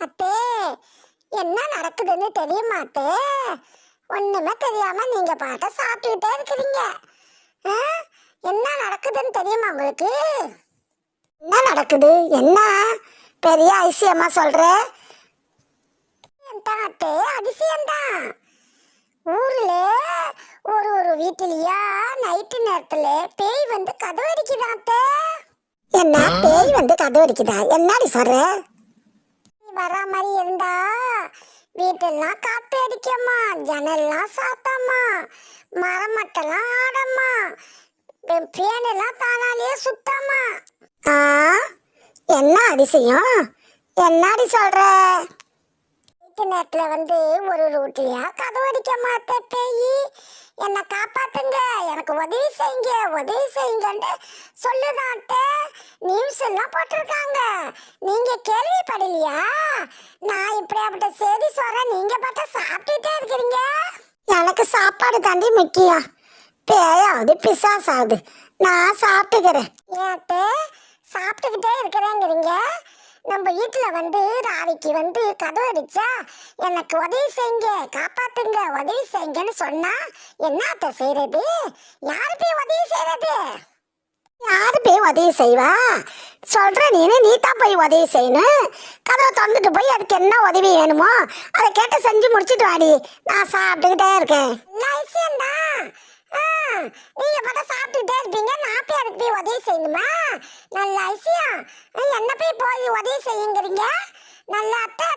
அத்தே, என்ன நடக்குதுன்னு தெரியுமா அத்தே? ஒண்ணுமே தெரியாம நீங்க பாட்ட சாப்பிட்டுக்கிட்டே இருக்கிறீங்க. ஆ? என்ன நடக்குதுன்னு தெரியுமா உங்களுக்கு? என்ன நடக்குது? என்ன பெரிய அதிசயமா சொல்ற? அத்தே, அதிசயம்தான். ஊர்ல ஒரு ஒரு வீட்டுலயா நைட்டு நேரத்துல பேய் வந்து கதவு அடிக்குதா அத்தே. என்ன பேய் வந்து கதவு அடிக்குதா? என்னடி சொல்ற? வர மாதிரி இருந்தா வீட்டெல்லாம் காத்து அடிக்கம்மா, ஜன்னல்லாம் சாத்தாமா, மரமட்டெல்லாம் ஆடம்மா, பேனெல்லாம் தானாலேயே சுத்தாமா. ஆ, என்ன அதிசயம்? என்னடி சொல்ற? வீட்டு நேரத்துல வந்து ஒரு ரூட்லயா கதவு அடிக்க மாத்த பேய். என்னை காப்பாத்துங்க, எனக்கு உதவி செய்யுங்க, உதவி செய்யுங்கன்னு சொல்லுதான். நியூஸ் எல்லாம் போட்டிருக்காங்க. நீங்க கேள்விப்படலையா? நான் இப்படியாப்பட்ட செய்தி சொல்றேன், நீங்க பார்த்தா சாப்பிட்டுட்டே இருக்கிறீங்க. எனக்கு சாப்பாடு தாண்டி முக்கியம். பேயாவது பிசாசாவது நான் சாப்பிட்டுக்கிறேன். ஏத்தே சாப்பிட்டுக்கிட்டே இருக்கிறேங்கிறீங்க? நம்ம வீட்டுல வந்து ராவிக்கு வந்து கதவு அடிச்சா எனக்கு உதவி செய்யுங்க, காப்பாத்துங்க, உதவி செய்யுங்கன்னு சொன்னா என்னத்த செய்யறது? யாரு போய் உதவி செய்யறது? யாரு போய் உதவி செய்வா? சொல்ற நீ தான் போய் உதவி செய்யணும். கதவை திறந்துட்டு போய் அதுக்கு என்ன உதவி வேணுமோ அதை கேட்டு செஞ்சு முடிச்சுட்டு வாடி. நான் சாப்பிட்டுக்கிட்டே இருக்கேன். விஷயம்தான். நீங்க பார்த்தா சாப்பிட்டுக்கிட்டே இருப்பீங்க, நான் போய் அதுக்கு போய் உதவி செய்யணுமா? நல்ல விஷயம். என்ன போய் உதவி செய்யுங்கிறீங்க? நல்ல அத்தை.